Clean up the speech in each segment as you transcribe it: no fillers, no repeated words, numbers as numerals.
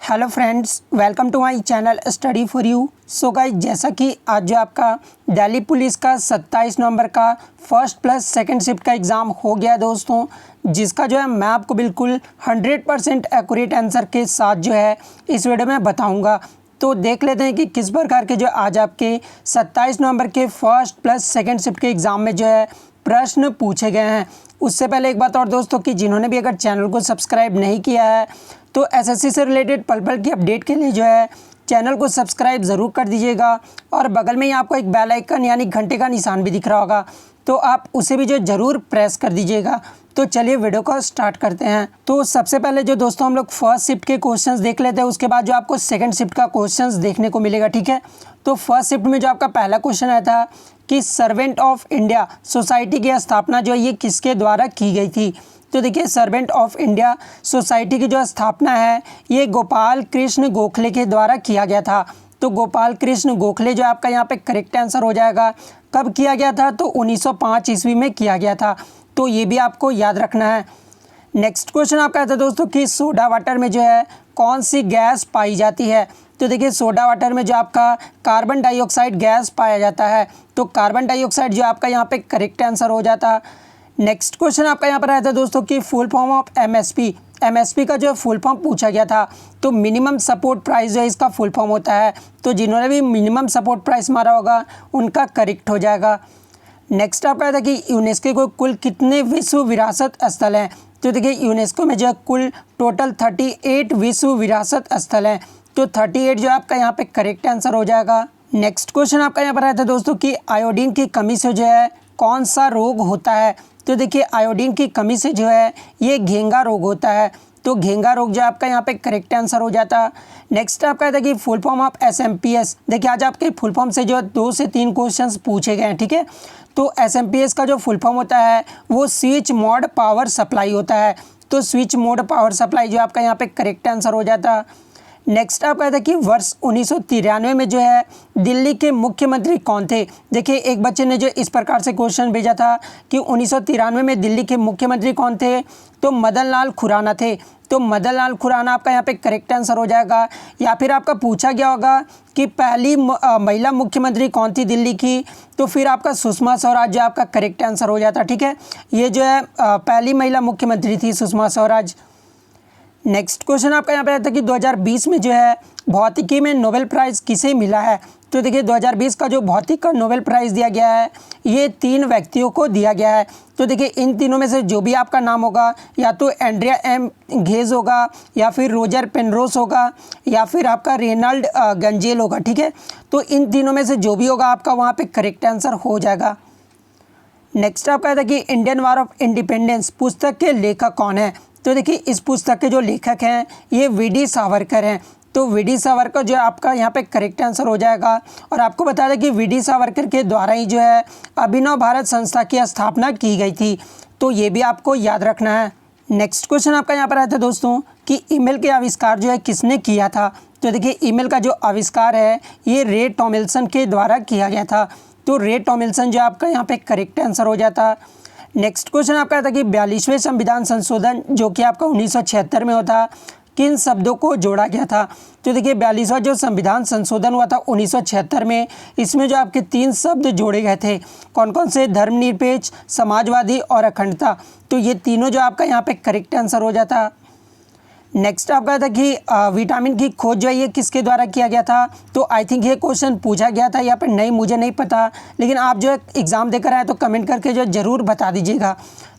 Hello friends, welcome to my channel study for you. So guys, जैसा कि आज जो आपका दिल्ली पुलिस का 27 नवंबर का फर्स्ट प्लस सेकंड शिफ्ट का एग्ज़ाम हो गया दोस्तों, जिसका जो है मैं आपको बिल्कुल 100% एक्यूरेट आंसर के साथ जो है इस वीडियो में बताऊंगा। तो देख लेते हैं कि किस प्रकार के जो आज आपके 27 नवंबर के फर्स्ट प्लस सेकंड शिफ्ट के एग्ज़ाम में जो है प्रश्न पूछे गए हैं। उससे पहले एक बात और दोस्तों कि जिन्होंने भी अगर चैनल को सब्सक्राइब नहीं किया है तो एसएससी से रिलेटेड पल पल की अपडेट के लिए जो है चैनल को सब्सक्राइब ज़रूर कर दीजिएगा और बगल में ही आपको एक बेल आइकन यानी घंटे का निशान भी दिख रहा होगा, तो आप उसे भी जो ज़रूर प्रेस कर दीजिएगा। तो चलिए वीडियो को स्टार्ट करते हैं। तो सबसे पहले जो दोस्तों हम लोग फर्स्ट शिफ्ट के क्वेश्चंस देख लेते हैं, उसके बाद जो आपको सेकंड शिफ्ट का क्वेश्चंस देखने को मिलेगा, ठीक है। तो फर्स्ट शिफ्ट में जो आपका पहला क्वेश्चन आया था कि सर्वेंट ऑफ इंडिया सोसाइटी की स्थापना जो है ये किसके द्वारा की गई थी। तो देखिए, सर्वेंट ऑफ इंडिया सोसाइटी की जो स्थापना है ये गोपाल कृष्ण गोखले के द्वारा किया गया था। तो गोपाल कृष्ण गोखले जो आपका यहाँ पे करेक्ट आंसर हो जाएगा। कब किया गया था? तो 1905 ईस्वी में किया गया था। तो ये भी आपको याद रखना है। नेक्स्ट क्वेश्चन आपका आता है दोस्तों कि सोडा वाटर में जो है कौन सी गैस पाई जाती है। तो देखिए, सोडा वाटर में जो आपका कार्बन डाइऑक्साइड गैस पाया जाता है। तो कार्बन डाइऑक्साइड जो आपका यहाँ पे करेक्ट आंसर हो जाता। नेक्स्ट क्वेश्चन आपका यहाँ पर आया था दोस्तों कि फुल फॉर्म ऑफ एमएसपी का जो फुल फॉर्म पूछा गया था। तो मिनिमम सपोर्ट प्राइस जो है इसका फुल फॉर्म होता है। तो जिन्होंने भी मिनिमम सपोर्ट प्राइस मारा होगा उनका करेक्ट हो जाएगा। नेक्स्ट आपका था कि यूनेस्को को कुल कितने विश्व विरासत स्थल हैं। तो देखिए, यूनेस्को में जो है कुल टोटल 38 विश्व विरासत स्थल हैं। तो 38 जो आपका यहाँ पे करेक्ट आंसर हो जाएगा। नेक्स्ट क्वेश्चन आपका यहाँ पर आया था दोस्तों कि आयोडीन की कमी से जो है कौन सा रोग होता है। तो देखिए, आयोडीन की कमी से जो है ये घेंगा रोग होता है। तो घेंगा रोग जो आपका यहाँ पे करेक्ट आंसर हो जाता। नेक्स्ट आपका था कि फुल फॉर्म ऑफ एसएमपीएस। देखिए, आज आपके फुल फॉर्म से जो 2 से 3 क्वेश्चंस पूछे गए हैं, ठीक है। तो एसएमपीएस का जो फुल फॉर्म होता है वो स्विच मोड पावर सप्लाई होता है। तो स्विच मोड पावर सप्लाई जो आपका यहाँ पे करेक्ट आंसर हो जाता। नेक्स्ट आपका था कि वर्ष 1993 में जो है दिल्ली के मुख्यमंत्री कौन थे। देखिए, एक बच्चे ने जो इस प्रकार से क्वेश्चन भेजा था कि 1993 में दिल्ली के मुख्यमंत्री कौन थे। तो मदन लाल खुराना थे। तो मदन लाल खुराना आपका यहाँ पे करेक्ट आंसर हो जाएगा। या फिर आपका पूछा गया होगा कि पहली महिला मुख्यमंत्री कौन थी दिल्ली की, तो फिर आपका सुषमा स्वराज जो आपका करेक्ट आंसर हो जाता, ठीक है। ये जो है पहली महिला मुख्यमंत्री थी सुषमा स्वराज। नेक्स्ट क्वेश्चन आपका यहाँ पे आता है कि 2020 में जो है भौतिकी में नोबेल प्राइज़ किसे मिला है। तो देखिए, 2020 का जो भौतिक का नोबेल प्राइज़ दिया गया है ये 3 व्यक्तियों को दिया गया है। तो देखिए, इन तीनों में से जो भी आपका नाम होगा या तो एंड्रिया एम घेज होगा या फिर रोजर पेनरोस होगा या फिर आपका रेनाल्ड गंजेल होगा, ठीक है। तो इन तीनों में से जो भी होगा आपका वहाँ पे करेक्ट आंसर हो जाएगा। नेक्स्ट आपका था कि इंडियन वॉर ऑफ इंडिपेंडेंस पुस्तक के लेखक कौन है। तो देखिए, इस पुस्तक के जो लेखक हैं ये वीडी सावरकर हैं। तो वीडी सावरकर जो आपका यहाँ पे करेक्ट आंसर हो जाएगा। और आपको बता दें कि वीडी सावरकर के द्वारा ही जो है अभिनव भारत संस्था की स्थापना की गई थी। तो ये भी आपको याद रखना है। नेक्स्ट क्वेश्चन आपका यहाँ पर आया था दोस्तों कि ईमेल के आविष्कार जो है किसने किया था। तो देखिए, ईमेल का जो आविष्कार है ये रे टॉमिल्सन के द्वारा किया गया था। तो रे टॉमिल्सन जो आपका यहाँ पे करेक्ट आंसर हो जाता। नेक्स्ट क्वेश्चन आपका था कि 42वें संविधान संशोधन जो कि आपका 1976 में होता, किन शब्दों को जोड़ा गया था। तो देखिए, 42वां जो संविधान संशोधन हुआ था 1976 में, इसमें जो आपके 3 शब्द जोड़े गए थे। कौन कौन से? धर्मनिरपेक्ष, समाजवादी और अखंडता। तो ये तीनों जो आपका यहाँ पे करेक्ट आंसर हो जाता। नेक्स्ट आपका था कि विटामिन की खोज जो है ये किसके द्वारा किया गया था। तो आई थिंक ये क्वेश्चन पूछा गया था या फिर नहीं, मुझे नहीं पता, लेकिन आप जो है एग्ज़ाम देकर आए तो कमेंट करके जो ज़रूर बता दीजिएगा।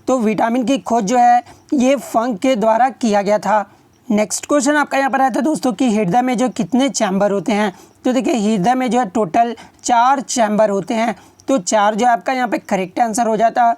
तो विटामिन की खोज जो है ये फंक के द्वारा किया गया था। नेक्स्ट क्वेश्चन आपका यहाँ पर आया था दोस्तों कि हृदय में जो कितने चैम्बर होते हैं। तो देखिए, हृदय में जो है टोटल 4 चैम्बर होते हैं। तो 4 जो आपका यहाँ पे करेक्ट आंसर हो जाता।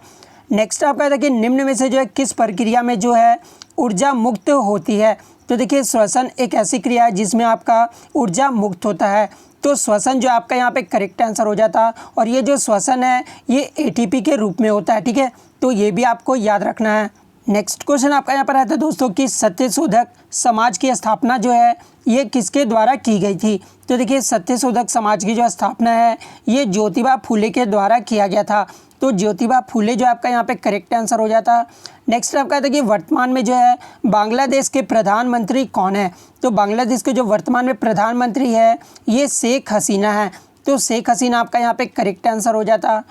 नेक्स्ट आपका था कि निम्न में से जो है किस प्रक्रिया में जो है ऊर्जा मुक्त होती है। तो देखिए, श्वसन एक ऐसी क्रिया है जिसमें आपका ऊर्जा मुक्त होता है। तो श्वसन जो आपका यहाँ पे करेक्ट आंसर हो जाता। और ये जो श्वसन है ये एटीपी के रूप में होता है, ठीक है। तो ये भी आपको याद रखना है। नेक्स्ट क्वेश्चन आपका यहाँ पर आता है दोस्तों कि सत्यशोधक समाज की स्थापना जो है ये किसके द्वारा की गई थी। तो देखिए सत्यशोधक समाज की जो स्थापना है ये ज्योतिबा फुले के द्वारा किया गया था। तो ज्योतिबा फुले जो आपका यहाँ पे करेक्ट आंसर हो जाता। नेक्स्ट आपका आता है कि वर्तमान में जो है बांग्लादेश के प्रधानमंत्री कौन है। तो बांग्लादेश के जो वर्तमान में प्रधानमंत्री है ये शेख हसीना है। तो शेख हसीना आपका यहाँ पे करेक्ट आंसर हो जाता।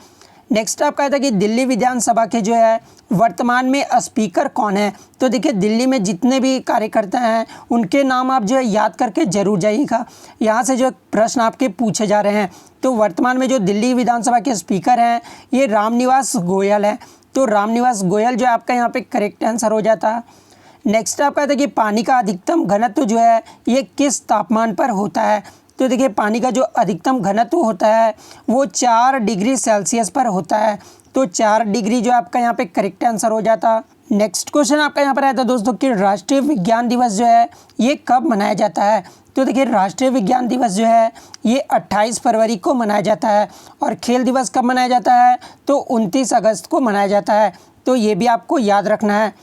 नेक्स्ट आपका आता है कि दिल्ली विधानसभा के जो है वर्तमान में स्पीकर कौन है। तो देखिए दिल्ली में जितने भी कार्यकर्ता हैं उनके नाम आप जो है याद करके जरूर जाइएगा, यहाँ से जो प्रश्न आपके पूछे जा रहे हैं। तो वर्तमान में जो दिल्ली विधानसभा के स्पीकर हैं ये रामनिवास गोयल है। तो रामनिवास गोयल जो आपका यहाँ पे करेक्ट आंसर हो जाता। नेक्स्ट आपका आता है कि पानी का अधिकतम घनत्व जो है ये किस तापमान पर होता है। तो देखिए पानी का जो अधिकतम घनत्व होता है वो 4 डिग्री सेल्सियस पर होता है। तो 4 डिग्री जो आपका यहाँ पे करेक्ट आंसर हो जाता। नेक्स्ट क्वेश्चन आपका यहाँ पर आया था दोस्तों कि राष्ट्रीय विज्ञान दिवस जो है ये कब मनाया जाता है। तो देखिए राष्ट्रीय विज्ञान दिवस जो है ये 28 फरवरी को मनाया जाता है। और खेल दिवस कब मनाया जाता है तो 29 अगस्त को मनाया जाता है। तो ये भी आपको याद रखना है।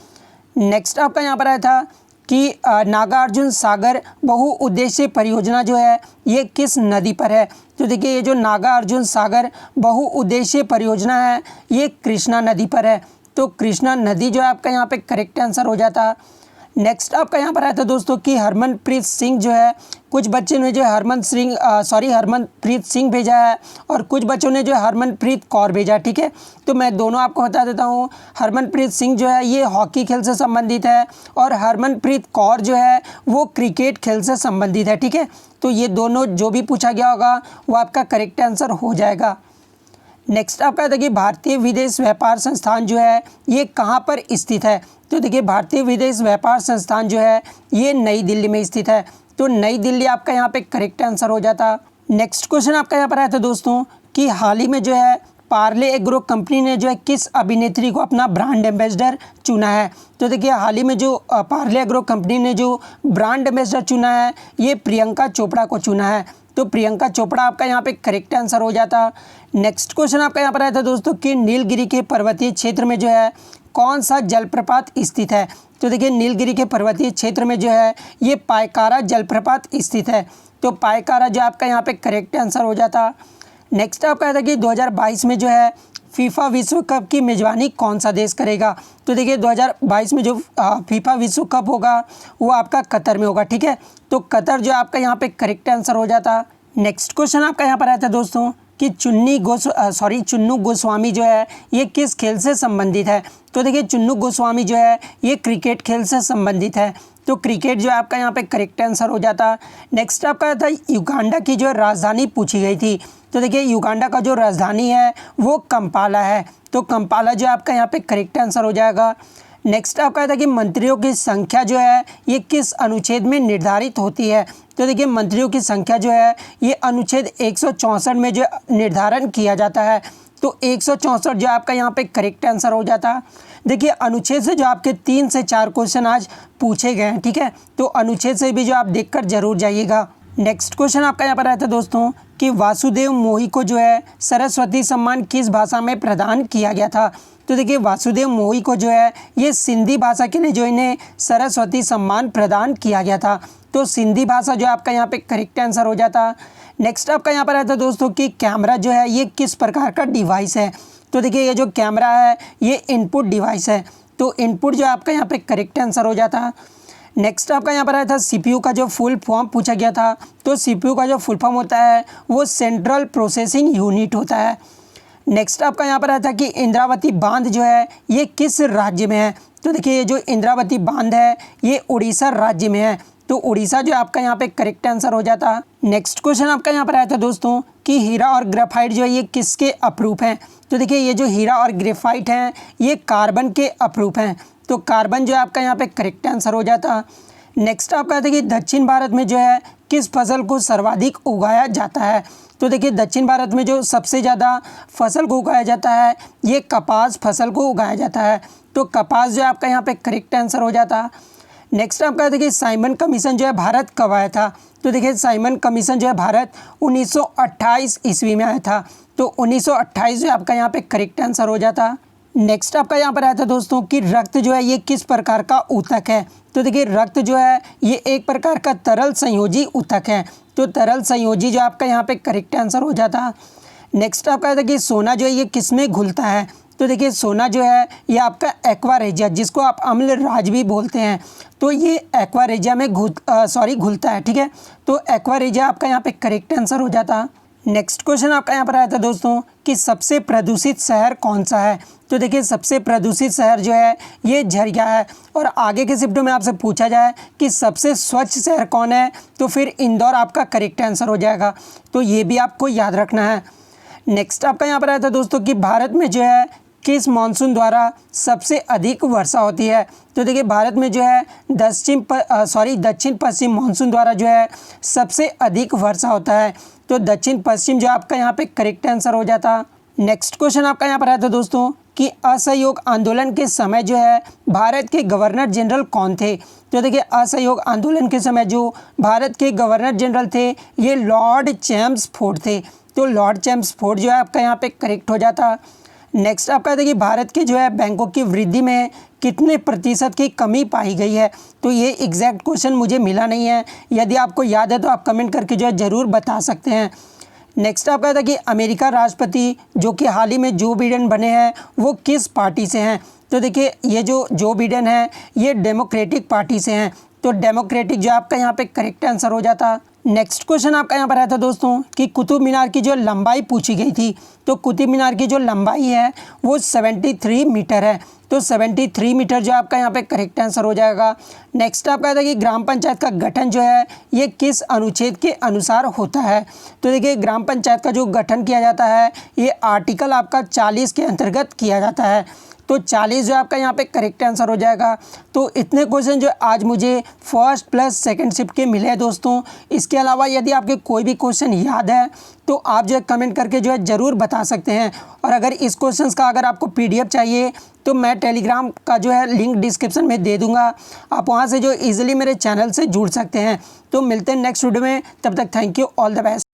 नेक्स्ट आपका यहाँ पर आया था कि नागार्जुन सागर बहुउद्देशीय परियोजना जो है ये किस नदी पर है। तो देखिए ये जो नागार्जुन सागर बहुउद्देशीय परियोजना है ये कृष्णा नदी पर है। तो कृष्णा नदी जो है आपका यहाँ पे करेक्ट आंसर हो जाता। नेक्स्ट आपका यहाँ पर आया था दोस्तों कि हरमनप्रीत सिंह जो है कुछ बच्चे ने जो हरमनप्रीत सिंह भेजा है और कुछ बच्चों ने जो हरमनप्रीत कौर भेजा। ठीक है, तो मैं दोनों आपको बता देता हूँ। हरमनप्रीत सिंह जो है ये हॉकी खेल से संबंधित है और हरमनप्रीत कौर जो है वो क्रिकेट खेल से संबंधित है। ठीक है, तो ये दोनों जो भी पूछा गया होगा वो आपका करेक्ट आंसर हो जाएगा। नेक्स्ट आपका था कि भारतीय विदेश व्यापार संस्थान जो है ये कहाँ पर स्थित है। तो देखिए भारतीय विदेश व्यापार संस्थान जो है ये नई दिल्ली में स्थित है। तो नई दिल्ली आपका यहाँ पे करेक्ट आंसर हो जाता। नेक्स्ट क्वेश्चन आपका यहाँ पर आया था दोस्तों कि हाल ही में जो है पार्ले एग्रो कंपनी ने जो है किस अभिनेत्री को अपना ब्रांड एम्बेसडर चुना है। तो देखिए हाल ही में जो पार्ले एग्रो कंपनी ने जो ब्रांड एम्बेसडर चुना है ये प्रियंका चोपड़ा को चुना है। तो प्रियंका चोपड़ा आपका यहाँ पे करेक्ट आंसर हो जाता। नेक्स्ट क्वेश्चन आपका यहाँ पर आया था दोस्तों कि नीलगिरी के पर्वतीय क्षेत्र में जो है कौन सा जलप्रपात स्थित है। तो देखिए नीलगिरी के पर्वतीय क्षेत्र में जो है ये पायकारा जलप्रपात स्थित है। तो पायकारा जो आपका यहाँ पे करेक्ट आंसर हो जाता। नेक्स्ट आपका था कि 2022 में जो है फीफा विश्व कप की मेज़बानी कौन सा देश करेगा। तो देखिए 2022 में जो फीफा विश्व कप होगा वो आपका कतर में होगा। ठीक है, तो कतर जो आपका यहाँ पे करेक्ट आंसर हो जाता। नेक्स्ट क्वेश्चन आपका यहाँ पर आया था दोस्तों कि चुन्नू गोस्वामी जो है ये किस खेल से संबंधित है। तो देखिए चुन्नू गोस्वामी जो है ये क्रिकेट खेल से संबंधित है। तो क्रिकेट जो आपका यहाँ पे करेक्ट आंसर हो जाता। नेक्स्ट आपका था युगांडा की जो राजधानी पूछी गई थी। तो देखिए युगांडा का जो राजधानी है वो कंपाला है। तो कंपाला जो आपका यहाँ पे करेक्ट आंसर हो जाएगा। नेक्स्ट आपका था कि मंत्रियों की संख्या जो है ये किस अनुच्छेद में निर्धारित होती है। तो देखिए मंत्रियों की संख्या जो है ये अनुच्छेद 164 में जो निर्धारण किया जाता है। तो 164 जो आपका यहाँ पे करेक्ट आंसर हो जाता। देखिए अनुच्छेद से जो आपके 3 से 4 क्वेश्चन आज पूछे गए हैं। ठीक है, तो अनुच्छेद से भी जो आप देखकर जरूर जाइएगा। नेक्स्ट क्वेश्चन आपका यहाँ पर आया था दोस्तों कि वासुदेव मोही को जो है सरस्वती सम्मान किस भाषा में प्रदान किया गया था। तो देखिए वासुदेव मोही को जो है ये सिंधी भाषा के लिए जो इन्हें सरस्वती सम्मान प्रदान किया गया था। तो सिंधी भाषा जो आपका यहाँ पे करेक्ट आंसर हो जाता। नेक्स्ट आपका यहाँ पर आया था दोस्तों कि कैमरा जो है ये किस प्रकार का डिवाइस है। तो देखिए ये जो कैमरा है ये इनपुट डिवाइस है। तो इनपुट जो आपका यहाँ पे करेक्ट आंसर हो जाता। नेक्स्ट आपका यहाँ पर आया था सीपीयू का जो फुल फॉर्म पूछा गया था। तो सीपीयू का जो फुल फॉर्म होता है वो सेंट्रल प्रोसेसिंग यूनिट होता है। नेक्स्ट आपका यहाँ पर आया था कि इंद्रावती बांध जो है ये किस राज्य में है। तो देखिए ये जो इंद्रावती बांध है ये उड़ीसा राज्य में है। तो उड़ीसा जो आपका यहाँ पे करेक्ट आंसर हो जाता। नेक्स्ट क्वेश्चन आपका यहाँ पर आया था दोस्तों कि हीरा और ग्रेफाइट जो है ये किसके अप्रूप हैं। तो देखिए ये जो हीरा और ग्रेफाइट हैं ये कार्बन के अप्रूप हैं। तो कार्बन जो आपका यहाँ पे करेक्ट आंसर हो जाता। नेक्स्ट आपका था कि दक्षिण भारत में जो है किस फसल को सर्वाधिक उगाया जाता है। तो देखिए दक्षिण भारत में जो सबसे ज़्यादा फसल को उगाया जाता है ये कपास फसल को उगाया जाता है। तो कपास जो आपका यहाँ पे करेक्ट आंसर हो जाता। नेक्स्ट आपका देखिए साइमन कमीशन जो है भारत कब आया था। तो देखिए साइमन कमीशन जो है भारत 1928 ईस्वी में आया था। तो 1928 जो आपका यहाँ पे करेक्ट आंसर हो जाता। नेक्स्ट आपका यहाँ पर आया था दोस्तों कि रक्त जो है ये किस प्रकार का ऊतक है। तो देखिए रक्त जो है ये एक प्रकार का तरल संयोजी ऊतक है। तो तरल संयोजी जो आपका यहाँ पे करेक्ट आंसर हो जाता। नेक्स्ट आपका आया था कि सोना जो है ये किस में घुलता है। तो देखिए सोना जो है ये आपका एक्वा रेजिया, जिसको आप अम्ल राज भी बोलते हैं, तो ये एक्वा रेजिया में घुलता है। ठीक है, तो एक्वा रेजिया आपका यहाँ पे करेक्ट आंसर हो जाता। नेक्स्ट क्वेश्चन आपका यहाँ पर आया था दोस्तों कि सबसे प्रदूषित शहर कौन सा है। तो देखिए सबसे प्रदूषित शहर जो है ये झरिया है। और आगे के शिफ्ट में आपसे पूछा जाए कि सबसे स्वच्छ शहर कौन है, तो फिर इंदौर आपका करेक्ट आंसर हो जाएगा। तो ये भी आपको याद रखना है। नेक्स्ट आपका यहाँ पर आया था दोस्तों कि भारत में जो है किस मानसून द्वारा सबसे अधिक वर्षा होती है। तो देखिए भारत में जो है दक्षिण पश्चिम मानसून द्वारा जो है सबसे अधिक वर्षा होता है। तो दक्षिण पश्चिम जो आपका यहाँ पे करेक्ट आंसर हो जाता। नेक्स्ट क्वेश्चन आपका यहाँ पर आया था दोस्तों कि असहयोग आंदोलन के समय जो है भारत के गवर्नर जनरल कौन थे। तो देखिए असहयोग आंदोलन के समय जो भारत के गवर्नर जनरल थे ये लॉर्ड चैम्सफोर्ड थे। तो लॉर्ड चैम्सफोर्ड जो है आपका यहाँ पे करेक्ट हो जाता। नेक्स्ट आपका देखिए भारत के जो है बैंकों की वृद्धि में कितने प्रतिशत की कमी पाई गई है। तो ये एग्जैक्ट क्वेश्चन मुझे मिला नहीं है, यदि आपको याद है तो आप कमेंट करके जो है ज़रूर बता सकते हैं। नेक्स्ट आपका था कि अमेरिका राष्ट्रपति जो कि हाल ही में जो बिडेन बने हैं वो किस पार्टी से हैं। तो देखिए ये जो बिडेन है ये डेमोक्रेटिक पार्टी से हैं। तो डेमोक्रेटिक जो आपका यहाँ पे करेक्ट आंसर हो जाता। नेक्स्ट क्वेश्चन आपका यहाँ पर आया था दोस्तों कि कुतुब मीनार की जो लंबाई पूछी गई थी। तो कुतुब मीनार की जो लंबाई है वो 73 मीटर है। तो 73 मीटर जो आपका यहाँ पे करेक्ट आंसर हो जाएगा। नेक्स्ट आपका था कि ग्राम पंचायत का गठन जो है ये किस अनुच्छेद के अनुसार होता है। तो देखिए ग्राम पंचायत का जो गठन किया जाता है ये आर्टिकल आपका 40 के अंतर्गत किया जाता है। तो 40 जो आपका यहाँ पे करेक्ट आंसर हो जाएगा। तो इतने क्वेश्चन जो आज मुझे फर्स्ट प्लस सेकंड शिफ्ट के मिले हैं दोस्तों। इसके अलावा यदि आपके कोई भी क्वेश्चन याद है तो आप जो है कमेंट करके जो है ज़रूर बता सकते हैं। और अगर इस क्वेश्चन का अगर आपको PDF चाहिए तो मैं टेलीग्राम का जो है लिंक डिस्क्रिप्शन में दे दूँगा, आप वहाँ से जो ईजिली मेरे चैनल से जुड़ सकते हैं। तो मिलते हैं नेक्स्ट वीडियो में, तब तक thank you, all the best.